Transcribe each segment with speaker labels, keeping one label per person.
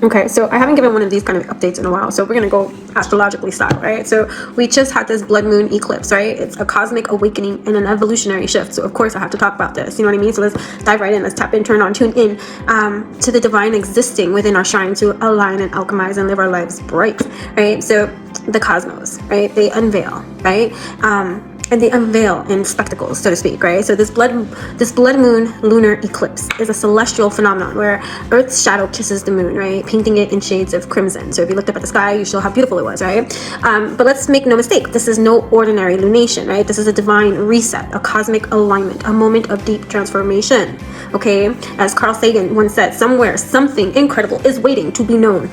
Speaker 1: Okay, so I haven't given one of these kind of updates in a while, so we're gonna go astrologically style, right? So we just had this blood moon eclipse, right? It's a cosmic awakening and an evolutionary shift. So of course I have to talk about this, you know what I mean? So let's dive right in, let's tap in, turn on, tune in to the divine existing within our shrine to align and alchemize and live our lives bright, right? So the cosmos, right? They unveil, right? And they unveil in spectacles, so to speak, right? So this blood moon lunar eclipse is a celestial phenomenon where Earth's shadow kisses the moon, right? Painting it in shades of crimson. So if you looked up at the sky, you saw how beautiful it was, right? But let's make no mistake, this is no ordinary lunation, right? This is a divine reset, a cosmic alignment, a moment of deep transformation, okay? As Carl Sagan once said, somewhere, something incredible is waiting to be known.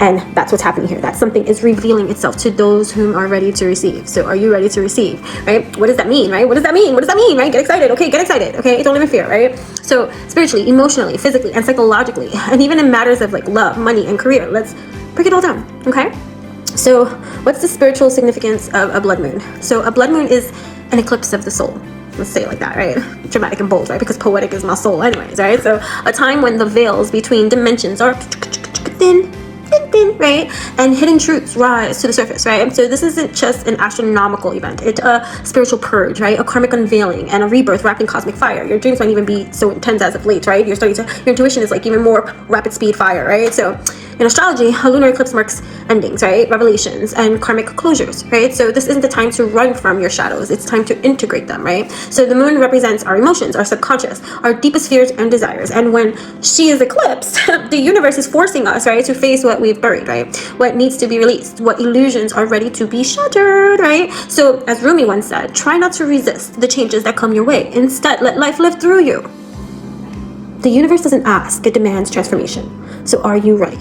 Speaker 1: And that's what's happening here. That something is revealing itself to those whom are ready to receive. So are you ready to receive, right? What does that mean, right? What does that mean? What does that mean, right? Get excited, okay? Get excited, okay? Don't live in fear, right? So spiritually, emotionally, physically, and psychologically, and even in matters of like love, money, and career, let's break it all down, okay? So what's the spiritual significance of a blood moon? So a blood moon is an eclipse of the soul. Let's say it like that, right? Dramatic and bold, right? Because poetic is my soul anyways, right? So a time when the veils between dimensions are thin, right? And hidden truths rise to the surface, right? So this isn't just an astronomical event. It's a spiritual purge, right? A karmic unveiling and a rebirth wrapped in cosmic fire. Your dreams might even be so intense as of late, right? Your intuition is like even more rapid speed fire, right? So in astrology, a lunar eclipse marks endings, right? Revelations and karmic closures, right? So this isn't the time to run from your shadows. It's time to integrate them, right? So the moon represents our emotions, our subconscious, our deepest fears and desires. And when she is eclipsed, the universe is forcing us, right, to face what we've buried, right? What needs to be released, what illusions are ready to be shattered, right? So as Rumi once said, try not to resist the changes that come your way. Instead, let life live through you. The universe doesn't ask, it demands transformation. So are you ready?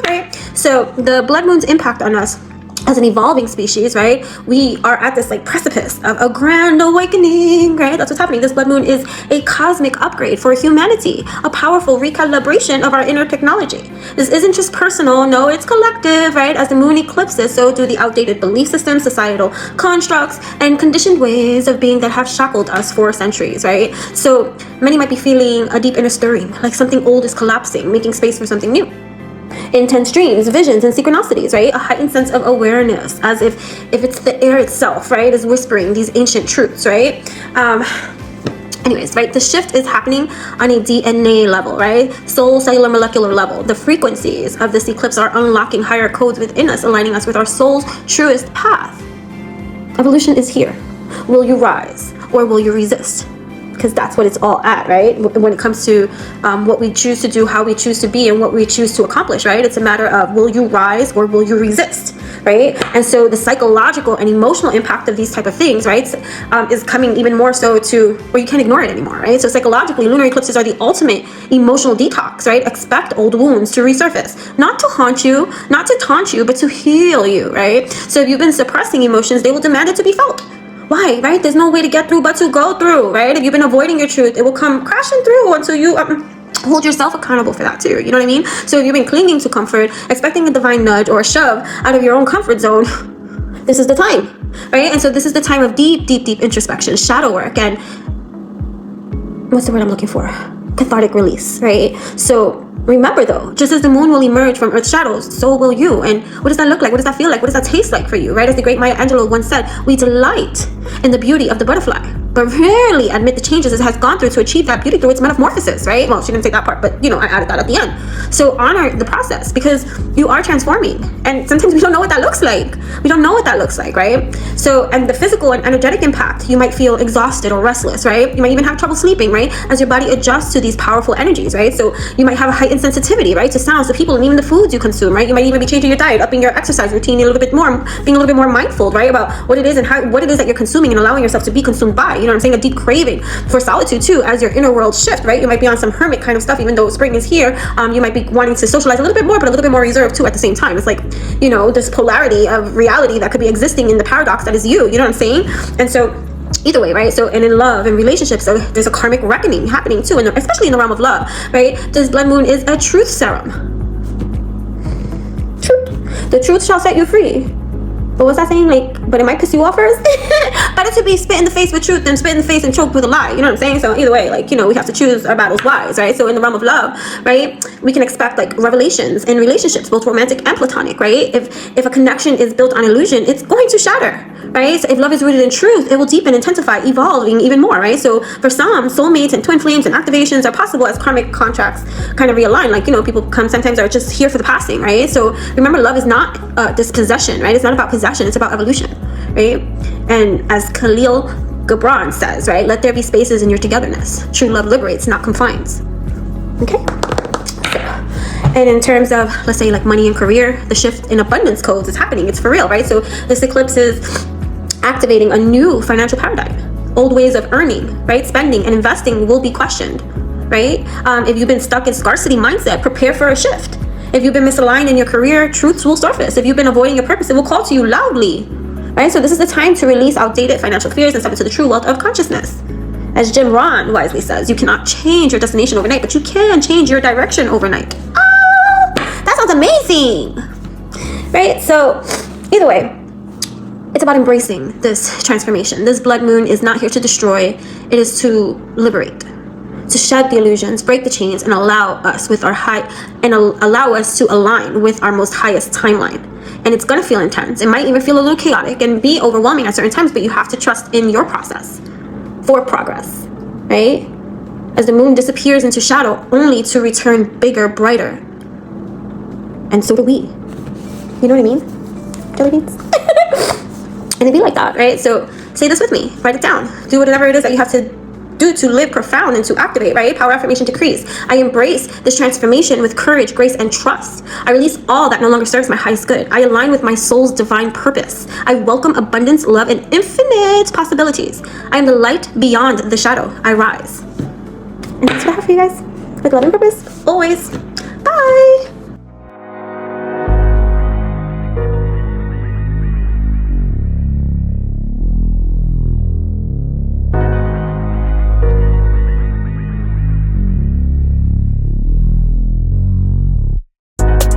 Speaker 1: Right? So the blood moon's impact on us as an evolving species, right? We are at this like precipice of a grand awakening, right? That's what's happening. This blood moon is a cosmic upgrade for humanity, a powerful recalibration of our inner technology. This isn't just personal, no, it's collective, right? As the moon eclipses, so do the outdated belief systems, societal constructs, and conditioned ways of being that have shackled us for centuries, right? So many might be feeling a deep inner stirring, like something old is collapsing, making space for something new. Intense dreams, visions, and synchronicities, right? A heightened sense of awareness, as if it's the air itself, right, is whispering these ancient truths, right? Anyways, right, the shift is happening on a DNA level, right? Soul, cellular, molecular level. The frequencies of this eclipse are unlocking higher codes within us, aligning us with our soul's truest path. Evolution is here. Will you rise or will you resist? Because that's what it's all at, right? When it comes to what we choose to do, how we choose to be, and what we choose to accomplish, right? It's a matter of will you rise or will you resist, right? And so the psychological and emotional impact of these type of things, right, is coming even more so to where you can't ignore it anymore, right? So psychologically, lunar eclipses are the ultimate emotional detox, right? Expect old wounds to resurface, not to haunt you, not to taunt you, but to heal you, right? So if you've been suppressing emotions, they will demand it to be felt. Why, right? There's no way to get through but to go through, right? If you've been avoiding your truth, it will come crashing through until you hold yourself accountable for that too. You know what I mean? So if you've been clinging to comfort, expecting a divine nudge or a shove out of your own comfort zone, this is the time, right? And so this is the time of deep introspection, shadow work, and what's the word I'm looking for? Cathartic release, right? So remember though, just as the moon will emerge from Earth's shadows, so will you. And what does that look like? What does that feel like? What does that taste like for you, right? As the great Maya Angelou once said, we delight in the beauty of the butterfly, but rarely admit the changes it has gone through to achieve that beauty through its metamorphosis, right? Well, she didn't say that part, but you know, I added that at the end. So honor the process because you are transforming. And sometimes we don't know what that looks like. We don't know what that looks like, right? So, and the physical and energetic impact, you might feel exhausted or restless, right? You might even have trouble sleeping, right? As your body adjusts to these powerful energies, right? So you might have a heightened sensitivity, right? To sounds, to people, and even the foods you consume, right? You might even be changing your diet, upping your exercise routine a little bit more, being a little bit more mindful, right? About what it is and what it is that you're consuming and allowing yourself to be consumed by, you know what I'm saying? A deep craving for solitude too, as your inner world shift, right? You might be on some hermit kind of stuff, even though spring is here. You might be wanting to socialize a little bit more, but a little bit more reserved too at the same time. It's like, you know, this polarity of reality that could be existing in the paradox that is you know what I'm saying? And so either way, right? So, and in love and relationships, so there's a karmic reckoning happening too, and especially in the realm of love, right? This blood moon is a truth serum. Truth. The truth shall set you free. What was that saying? Like, but it might piss you off first. Better to be spit in the face with truth than spit in the face and choked with a lie. You know what I'm saying? So either way, like, you know, we have to choose our battles wise, right? So in the realm of love, right, we can expect like revelations in relationships, both romantic and platonic, right? If a connection is built on illusion, it's going to shatter, right? So if love is rooted in truth, it will deepen, intensify, evolving even more, right? So for some, soulmates and twin flames and activations are possible as karmic contracts kind of realign. Like, you know, people come sometimes are just here for the passing, right? So remember, love is not dispossession, right? It's not about possession, it's about evolution, right? And as Khalil Gibran says, right, let there be spaces in your togetherness. True love liberates, not confines. Okay? And in terms of, let's say, like money and career, the shift in abundance codes is happening. It's for real, right? So this eclipse is activating a new financial paradigm. Old ways of earning, right, spending and investing will be questioned, right? If you've been stuck in scarcity mindset, prepare for a shift. If you've been misaligned in your career, truths will surface. If you've been avoiding your purpose, it will call to you loudly, right? So this is the time to release outdated financial fears and step into the true wealth of consciousness. As Jim Rohn wisely says, you cannot change your destination overnight, but you can change your direction overnight. Ah, that sounds amazing, right? So either way, it's about embracing this transformation. This blood moon is not here to destroy. It is to liberate, to shed the illusions, break the chains, and allow us with our allow us to align with our most highest timeline. And it's gonna feel intense. It might even feel a little chaotic and be overwhelming at certain times, but you have to trust in your process for progress, right? As the moon disappears into shadow, only to return bigger, brighter. And so do we. You know what I mean? Jelly beans. And it'd be like that, right? So say this with me, write it down. Do whatever it is that you have to do to live profound and to activate, right? Power affirmation decrees. I embrace this transformation with courage, grace, and trust. I release all that no longer serves my highest good. I align with my soul's divine purpose. I welcome abundance, love, and infinite possibilities. I am the light beyond the shadow. I rise. And that's what I have for you guys. With love and purpose, always.